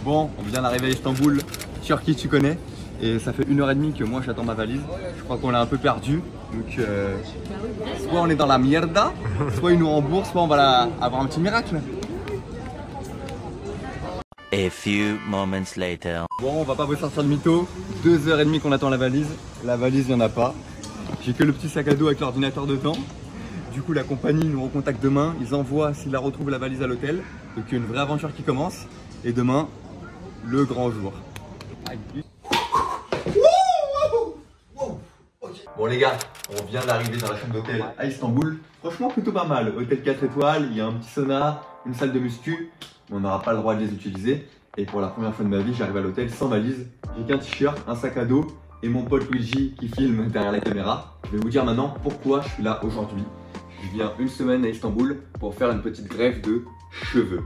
Bon, on vient d'arriver à Istanbul, Turquie tu connais, et ça fait 1h30 que moi j'attends ma valise. Je crois qu'on l'a un peu perdu, donc soit on est dans la mierda, soit ils nous remboursent, soit on va avoir un petit miracle. A few moments later. Bon, on va pas vous sortir de mytho, 2h30 qu'on attend la valise il n'y en a pas. J'ai que le petit sac à dos avec l'ordinateur dedans. Du coup la compagnie nous recontacte demain, ils envoient s'ils la retrouvent la valise à l'hôtel. Donc il y a une vraie aventure qui commence. Et demain, le grand jour. Bon les gars, on vient d'arriver dans la chambre d'hôtel à Istanbul. Franchement plutôt pas mal, hôtel 4 étoiles, il y a un petit sauna, une salle de muscu. On n'aura pas le droit de les utiliser. Et pour la première fois de ma vie, j'arrive à l'hôtel sans valise. J'ai qu'un t-shirt, un sac à dos et mon pote Luigi qui filme derrière la caméra. Je vais vous dire maintenant pourquoi je suis là aujourd'hui. Je viens une semaine à Istanbul pour faire une petite greffe de cheveux.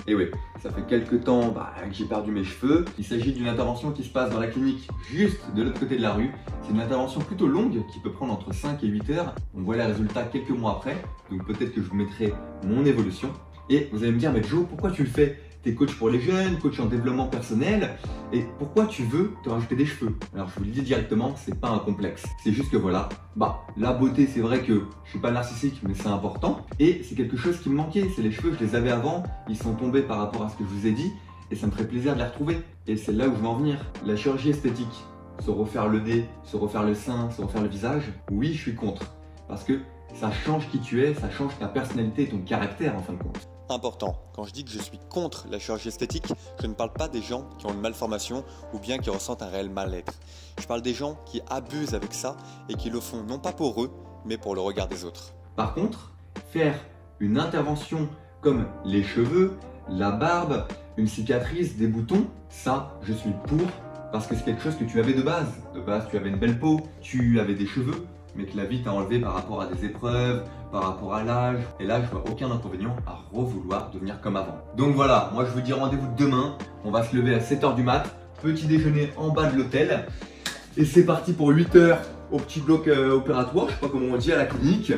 Et oui, ça fait quelques temps que j'ai perdu mes cheveux. Il s'agit d'une intervention qui se passe dans la clinique juste de l'autre côté de la rue. C'est une intervention plutôt longue qui peut prendre entre 5 et 8 heures. On voit les résultats quelques mois après, donc peut-être que je vous mettrai mon évolution. Et vous allez me dire, mais Joe, pourquoi tu le fais? T'es coach pour les jeunes, coach en développement personnel, et pourquoi tu veux te rajouter des cheveux? Alors je vous le dis directement, c'est pas un complexe. C'est juste que voilà, la beauté, c'est vrai que je suis pas narcissique, mais c'est important. Et c'est quelque chose qui me manquait, c'est les cheveux, je les avais avant, ils sont tombés par rapport à ce que je vous ai dit, et ça me ferait plaisir de les retrouver. Et c'est là où je veux en venir. La chirurgie esthétique, se refaire le nez, se refaire le sein, se refaire le visage, oui, je suis contre. Parce que ça change qui tu es, ça change ta personnalité et ton caractère en fin de compte. Important, quand je dis que je suis contre la chirurgie esthétique, je ne parle pas des gens qui ont une malformation ou bien qui ressentent un réel mal-être. Je parle des gens qui abusent avec ça et qui le font non pas pour eux, mais pour le regard des autres. Par contre, faire une intervention comme les cheveux, la barbe, une cicatrice, des boutons, ça, je suis pour parce que c'est quelque chose que tu avais de base. De base, tu avais une belle peau, tu avais des cheveux, mais que la vie t'a enlevé par rapport à des épreuves, par rapport à l'âge. Et là, je vois aucun inconvénient à revouloir devenir comme avant. Donc voilà, moi je vous dis rendez-vous demain. On va se lever à 7 h du mat. Petit déjeuner en bas de l'hôtel. Et c'est parti pour 8 h au petit bloc opératoire, je sais pas comment on dit, à la clinique.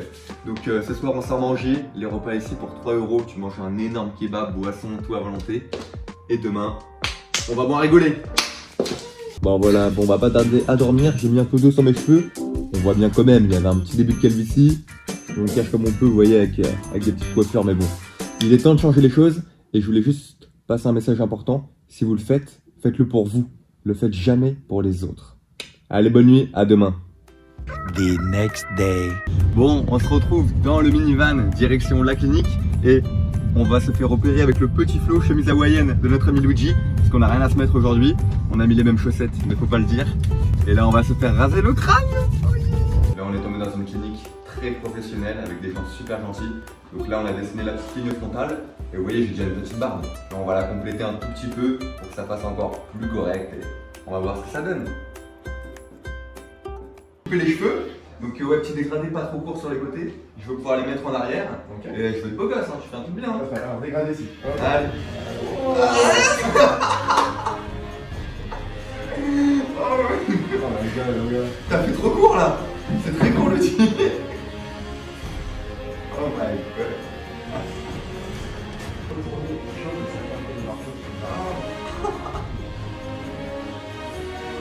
Donc ce soir, on sort manger. Les repas ici pour 3 €. Tu manges un énorme kebab, boisson, tout à volonté. Et demain, on va bien rigoler. Bon voilà, on va pas tarder à dormir. J'ai mis un peu d'eau sur mes cheveux. On voit bien quand même, il y avait un petit début de calvitie. On le cache comme on peut, vous voyez, avec des petites coiffures, mais bon. Il est temps de changer les choses et je voulais juste passer un message important. Si vous le faites, faites-le pour vous. Le faites jamais pour les autres. Allez, bonne nuit, à demain. The next day. Bon, on se retrouve dans le minivan direction la clinique et on va se faire opérer avec le petit flow chemise hawaïenne de notre ami Luigi. Parce qu'on n'a rien à se mettre aujourd'hui. On a mis les mêmes chaussettes, mais faut pas le dire. Et là, on va se faire raser le crâne. Là, on est tombé dans une clinique très professionnelle avec des gens super gentils. Donc là, on a dessiné la petite ligne frontale. Et vous voyez, j'ai déjà une petite barbe. Et on va la compléter un tout petit peu pour que ça fasse encore plus correct. Et on va voir ce que ça donne. Couper les cheveux. Donc ouais, petit dégradé pas trop court sur les côtés. Je veux pouvoir les mettre en arrière. Okay. Et je veux être beau gosse, hein. Tu fais un truc bien. Hein. Alors, dégradé ici. Allez. T'as fait trop court là. C'est très court le tir. Oh my god.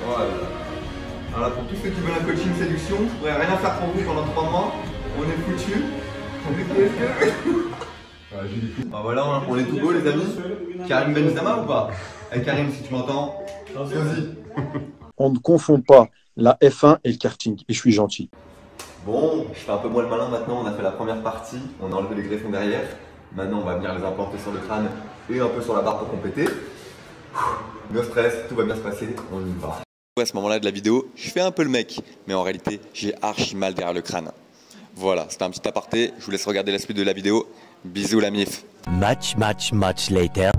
Oh là là. Alors là, pour tous ceux qui veulent un coaching séduction, je pourrais rien faire pour vous pendant 3 mois. On est foutus. Voilà, on est tout beau les amis. Karim Benzema ou pas? Karim, si tu m'entends, vas-y. On ne confond pas la F1 et le karting. Et je suis gentil. Bon, je fais un peu moins le malin maintenant. On a fait la première partie. On a enlevé les greffons derrière. Maintenant, on va venir les implanter sur le crâne et un peu sur la barre pour compléter. No stress, tout va bien se passer. On y va. À ce moment-là de la vidéo, je fais un peu le mec, mais en réalité, j'ai archi mal derrière le crâne. Voilà, c'était un petit aparté. Je vous laisse regarder la suite de la vidéo. Bisous la mif. Much later.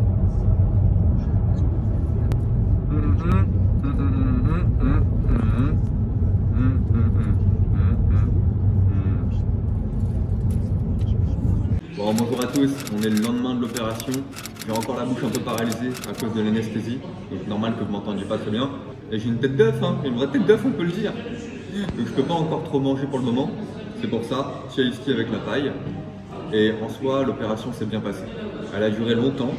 Bon, bonjour à tous, on est le lendemain de l'opération. J'ai encore la bouche un peu paralysée à cause de l'anesthésie. Donc normal que vous m'entendiez pas très bien. Et j'ai une tête d'œuf, hein, une vraie tête d'œuf on peut le dire. Donc je peux pas encore trop manger pour le moment. C'est pour ça, Chialiski avec la paille. Et en soi, l'opération s'est bien passée. Elle a duré longtemps.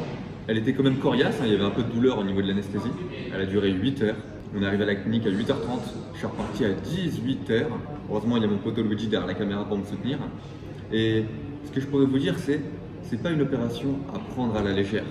Elle était quand même coriace, hein, il y avait un peu de douleur au niveau de l'anesthésie. Elle a duré 8 heures. On est arrivé à la clinique à 8h30, je suis reparti à 18h. Heureusement, il y a mon pote Luigi derrière la caméra pour me soutenir. Et ce que je pourrais vous dire, c'est pas une opération à prendre à la légère.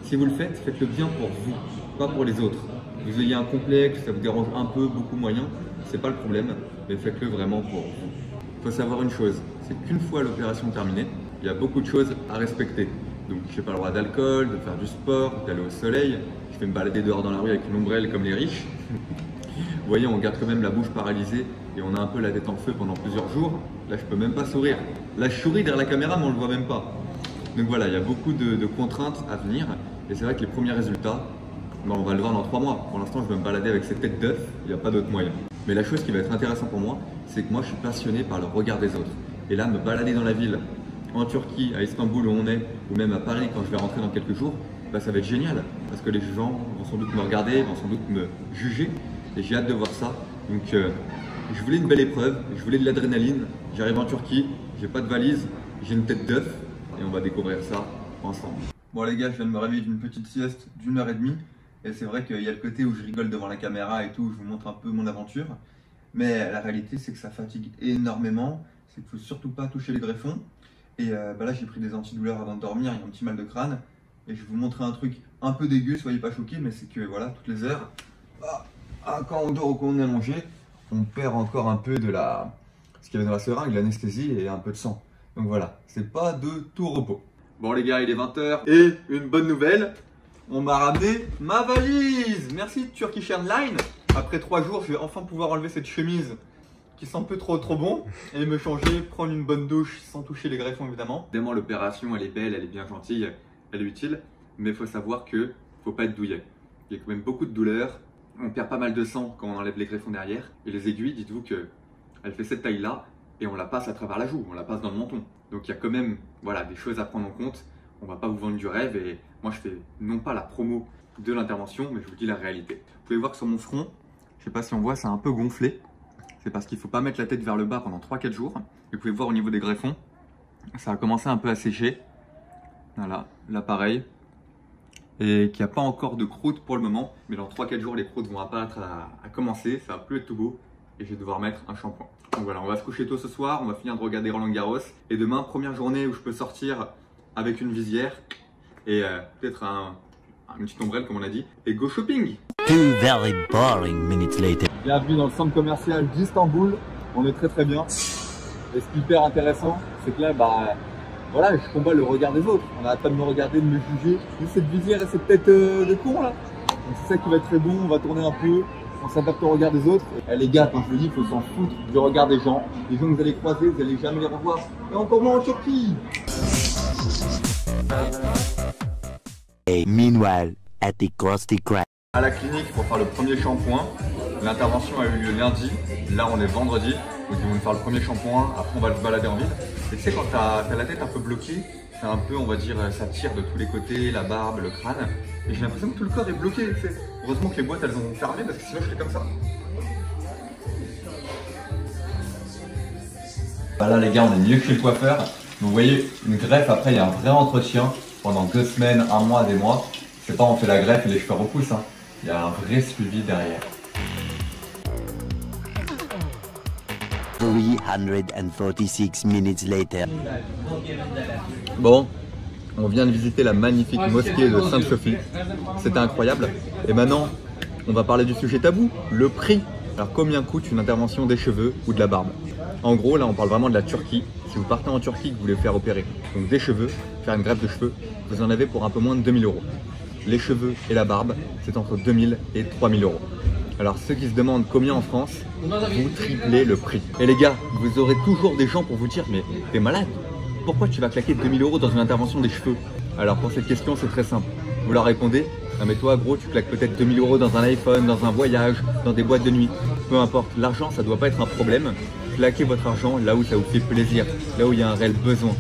Si vous le faites, faites-le bien pour vous, pas pour les autres. Vous ayez un complexe, ça vous dérange un peu, beaucoup moyen, c'est pas le problème, mais faites-le vraiment pour vous. Il faut savoir une chose, c'est qu'une fois l'opération terminée, il y a beaucoup de choses à respecter. Donc je n'ai pas le droit d'alcool, de faire du sport, d'aller au soleil. Je vais me balader dehors dans la rue avec une ombrelle comme les riches. Vous voyez, on garde quand même la bouche paralysée et on a un peu la tête en feu pendant plusieurs jours. Là, je peux même pas sourire. Là, je souris derrière la caméra, mais on le voit même pas. Donc voilà, il y a beaucoup de contraintes à venir. Et c'est vrai que les premiers résultats, on va le voir dans 3 mois. Pour l'instant, je vais me balader avec cette tête d'œuf. Il n'y a pas d'autre moyen. Mais la chose qui va être intéressante pour moi, c'est que moi, je suis passionné par le regard des autres. Et là, me balader dans la ville, en Turquie, à Istanbul où on est, ou même à Paris quand je vais rentrer dans quelques jours, bah, ça va être génial. Parce que les gens vont sans doute me regarder, vont sans doute me juger. Et j'ai hâte de voir ça. Donc je voulais une belle épreuve, je voulais de l'adrénaline. J'arrive en Turquie, j'ai pas de valise, j'ai une tête d'œuf et on va découvrir ça ensemble. Bon les gars, je viens de me réveiller d'une petite sieste d'1h30. Et c'est vrai qu'il y a le côté où je rigole devant la caméra et tout, où je vous montre un peu mon aventure. Mais la réalité, c'est que ça fatigue énormément. C'est qu'il ne faut surtout pas toucher les greffons. Et bah là, j'ai pris des antidouleurs avant de dormir, il y a un petit mal de crâne. Et je vais vous montrer un truc un peu dégueu, soyez pas choqués, mais c'est que voilà, toutes les heures, quand on dort ou quand on est allongé, on perd encore un peu de ce qu'il y avait dans la seringue, l'anesthésie et un peu de sang. Donc voilà, c'est pas de tout repos. Bon les gars, il est 20h et une bonne nouvelle, on m'a ramené ma valise. Merci Turkish Airlines. Après 3 jours, je vais enfin pouvoir enlever cette chemise qui sent un peu trop bon et me changer, prendre une bonne douche sans toucher les greffons évidemment. Évidemment, l'opération elle est belle, elle est bien gentille, elle est utile, mais il faut savoir que faut pas être douillet. Il y a quand même beaucoup de douleur, on perd pas mal de sang quand on enlève les greffons derrière et les aiguilles, dites-vous que elle fait cette taille là et on la passe à travers la joue, on la passe dans le menton. Donc il y a quand même voilà, des choses à prendre en compte. On va pas vous vendre du rêve et moi je fais non pas la promo de l'intervention, mais je vous dis la réalité. Vous pouvez voir que sur mon front, je sais pas si on voit, c'est un peu gonflé. C'est parce qu'il ne faut pas mettre la tête vers le bas pendant 3-4 jours. Vous pouvez voir au niveau des greffons, ça a commencé un peu à sécher. Voilà, là pareil. Et qu'il n'y a pas encore de croûte pour le moment. Mais dans 3-4 jours, les croûtes vont apparaître à commencer. Ça va plus être tout beau. Et je vais devoir mettre un shampoing. Donc voilà, on va se coucher tôt ce soir. On va finir de regarder Roland Garros. Et demain, première journée où je peux sortir avec une visière. Et peut-être une petite ombrelle comme on a dit. Et go shopping! 2 very boring minutes later. Bienvenue dans le centre commercial d'Istanbul. On est très bien. Et ce qui est hyper intéressant, c'est que là, voilà, je combats le regard des autres. On n'arrête pas de me regarder, de me juger. Juste cette visière et cette tête de con là. Donc c'est ça qui va être très bon. On va tourner un peu. On s'adapte au regard des autres. Et les gars, quand je le dis, il faut s'en foutre du regard des gens. Les gens que vous allez croiser, vous n'allez jamais les revoir. Et encore moins en Turquie. Et meanwhile, at the Krusty Krab. À la clinique pour faire le premier shampoing. L'intervention a eu lieu lundi. Là, on est vendredi. Donc, ils vont nous faire le premier shampoing. Après, on va se balader en ville. Et tu sais, quand t'as la tête un peu bloquée, c'est un peu, on va dire, ça tire de tous les côtés, la barbe, le crâne. Et j'ai l'impression que tout le corps est bloqué. Tu sais. Heureusement que les boîtes, elles ont fermé parce que sinon, je serais comme ça. Voilà, les gars, on est mieux que chez le coiffeur. Vous voyez, une greffe, après, il y a un vrai entretien pendant 2 semaines, 1 mois, des mois. C'est pas on fait la greffe et les cheveux repoussent. Hein. Il y a un vrai suivi derrière. 346 minutes later. Bon, on vient de visiter la magnifique mosquée de Sainte-Sophie. C'était incroyable. Et maintenant, on va parler du sujet tabou, le prix. Alors combien coûte une intervention des cheveux ou de la barbe? En gros, là on parle vraiment de la Turquie. Si vous partez en Turquie et que vous voulez faire opérer donc des cheveux, faire une greffe de cheveux, vous en avez pour un peu moins de 2000 €. Les cheveux et la barbe, c'est entre 2000 et 3000 €. Alors ceux qui se demandent combien en France, vous triplez le prix. Et les gars, vous aurez toujours des gens pour vous dire mais t'es malade? Pourquoi tu vas claquer 2000 € dans une intervention des cheveux? Alors pour cette question, c'est très simple. Vous leur répondez, ah mais toi gros, tu claques peut-être 2000 € dans un iPhone, dans un voyage, dans des boîtes de nuit. Peu importe, l'argent ça doit pas être un problème. Claquez votre argent là où ça vous fait plaisir, là où il y a un réel besoin.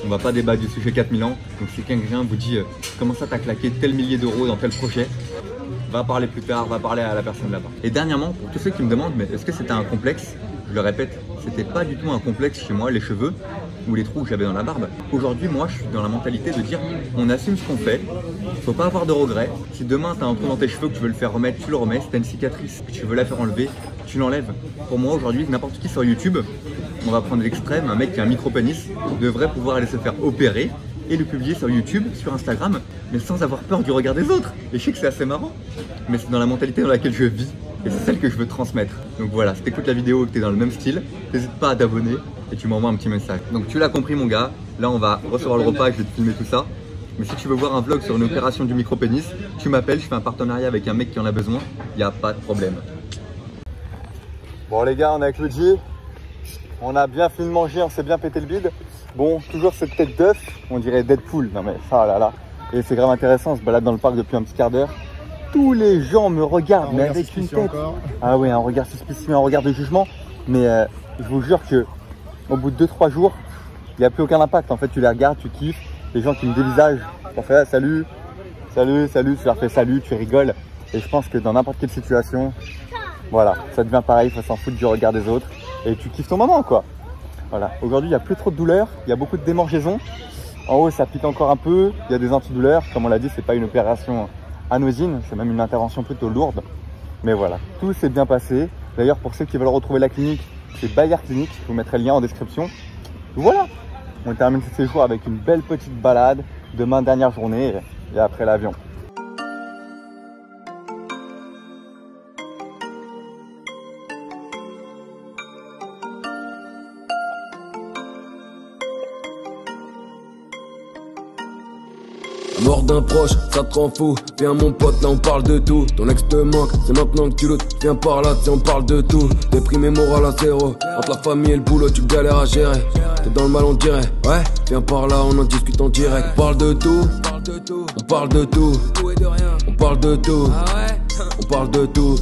On va pas débattre du sujet 4000 ans. Donc si quelqu'un vous dit comment ça t'as claqué tel millier d'euros dans tel projet, va parler plus tard, va parler à la personne là-bas. Et dernièrement, pour tous ceux qui me demandent mais est-ce que c'était un complexe, je le répète, c'était pas du tout un complexe chez moi, les cheveux. ou les trous que j'avais dans la barbe. Aujourd'hui, moi, je suis dans la mentalité de dire on assume ce qu'on fait, faut pas avoir de regrets. Si demain tu as un trou dans tes cheveux que tu veux le faire remettre, tu le remets. Si tu as une cicatrice que tu veux la faire enlever, tu l'enlèves. Pour moi, aujourd'hui, n'importe qui sur YouTube, on va prendre l'extrême, un mec qui a un micro-pénis devrait pouvoir aller se faire opérer et le publier sur YouTube, sur Instagram, mais sans avoir peur du regard des autres. Et je sais que c'est assez marrant, mais c'est dans la mentalité dans laquelle je vis et c'est celle que je veux transmettre. Donc voilà, si t'écoutes la vidéo et que t'es dans le même style, n'hésite pas à t'abonner et tu m'envoies un petit message. Donc tu l'as compris mon gars, là on va recevoir le repas, je vais te filmer tout ça. Mais si tu veux voir un vlog sur une opération du micro-pénis, tu m'appelles, je fais un partenariat avec un mec qui en a besoin, il n'y a pas de problème. Bon les gars, on est avec Luigi, on a bien fini de manger, on s'est bien pété le bide. Bon, toujours cette tête d'œuf, on dirait Deadpool, non mais ça là là. Et c'est grave intéressant, on se balade dans le parc depuis un petit quart d'heure. Tous les gens me regardent, mais avec une tête. Encore. Ah oui, un regard suspicieux, un regard de jugement. Mais je vous jure que au bout de 2-3 jours, il n'y a plus aucun impact. En fait, tu les regardes, tu kiffes. Les gens qui me dévisagent, tu leur fais ah, salut, salut, salut, tu leur fais salut, tu rigoles. Et je pense que dans n'importe quelle situation, voilà, ça devient pareil, il faut s'en foutre du regard des autres. Et tu kiffes ton moment, quoi. Voilà. Aujourd'hui, il n'y a plus trop de douleur, il y a beaucoup de démangeaisons. En haut, ça pique encore un peu, il y a des antidouleurs. Comme on l'a dit, c'est pas une opération anodine, c'est même une intervention plutôt lourde. Mais voilà, tout s'est bien passé. D'ailleurs, pour ceux qui veulent retrouver la clinique, c'est Bayer Clinique, je vous mettrai le lien en description. Voilà, on termine ce séjour avec une belle petite balade. Demain, dernière journée et après l'avion. Mort d'un proche, ça te rend fou. Viens mon pote, là on parle de tout. Ton ex te manque, c'est maintenant que tu l'autres. Viens par là, si on parle de tout. Déprimé moral à zéro. Entre la famille et le boulot, tu galères à gérer. T'es dans le mal, on dirait. Ouais, viens par là, on en discute en direct. On parle de tout, on parle de tout. On parle de tout, on parle de tout. On parle de tout,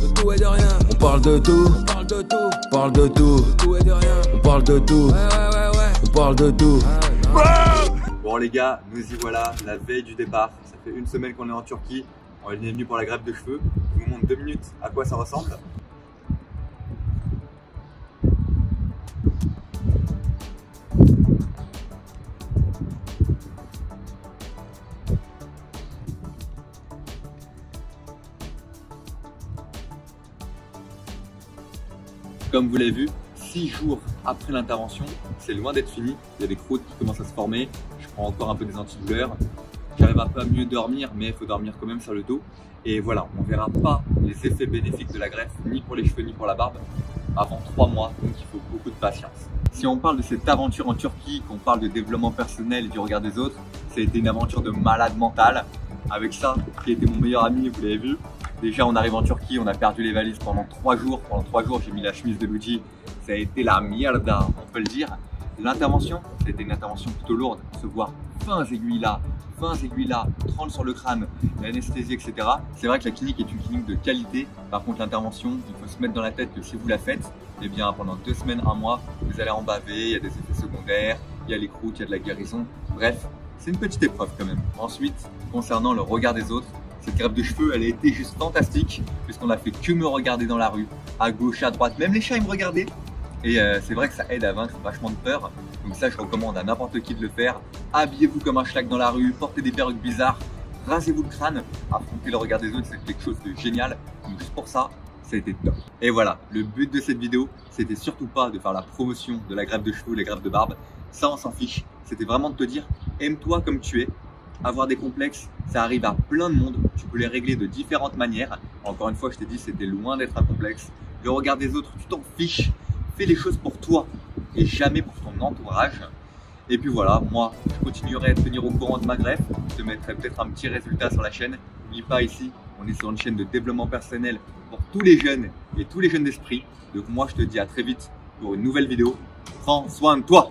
on parle de tout. On parle de tout, on parle de tout. On parle de tout. Bon les gars, nous y voilà, la veille du départ. Ça fait une semaine qu'on est en Turquie. On est venu pour la greffe de cheveux. Je vous montre 2 minutes à quoi ça ressemble. Comme vous l'avez vu, 6 jours après l'intervention, c'est loin d'être fini. Il y a des croûtes qui commencent à se former. Je prends encore un peu des antidouleurs. J'arrive un peu à mieux dormir, mais il faut dormir quand même sur le dos. Et voilà, on ne verra pas les effets bénéfiques de la greffe, ni pour les cheveux, ni pour la barbe, avant 3 mois. Donc il faut beaucoup de patience. Si on parle de cette aventure en Turquie, qu'on parle de développement personnel et du regard des autres, ça a été une aventure de malade mental. Avec ça, qui était mon meilleur ami, vous l'avez vu. Déjà, on arrive en Turquie, on a perdu les valises pendant 3 jours. Pendant 3 jours, j'ai mis la chemise de Luigi. Ça a été la mierda, on peut le dire. L'intervention, c'était une intervention plutôt lourde. Se voir 20 aiguilles là, 30 sur le crâne, l'anesthésie, etc. C'est vrai que la clinique est une clinique de qualité. Par contre, l'intervention, il faut se mettre dans la tête que si vous la faites, eh bien, pendant 2 semaines, 1 mois, vous allez en baver, il y a des effets secondaires, il y a les croûtes, il y a de la guérison. Bref, c'est une petite épreuve quand même. Ensuite, concernant le regard des autres, cette greffe de cheveux, elle a été juste fantastique puisqu'on a fait que me regarder dans la rue, à gauche, à droite, même les chats ils me regardaient. Et c'est vrai que ça aide à vaincre vachement de peur. Donc ça, je recommande à n'importe qui de le faire. Habillez-vous comme un schlag dans la rue, portez des perruques bizarres, rasez-vous le crâne. Affronter le regard des autres, c'est quelque chose de génial. Donc juste pour ça, ça a été top. Et voilà, le but de cette vidéo, c'était surtout pas de faire la promotion de la greffe de cheveux ou la greffe de barbe. Ça, on s'en fiche. C'était vraiment de te dire, aime-toi comme tu es. Avoir des complexes, ça arrive à plein de monde. Tu peux les régler de différentes manières. Encore une fois, je t'ai dit, c'était loin d'être un complexe. Le regard des autres, tu t'en fiches. Fais les choses pour toi et jamais pour ton entourage. Et puis voilà, moi, je continuerai à te tenir au courant de ma greffe. Je te mettrai peut-être un petit résultat sur la chaîne. N'oublie pas ici, on est sur une chaîne de développement personnel pour tous les jeunes et tous les jeunes d'esprit. Donc moi, je te dis à très vite pour une nouvelle vidéo. Prends soin de toi.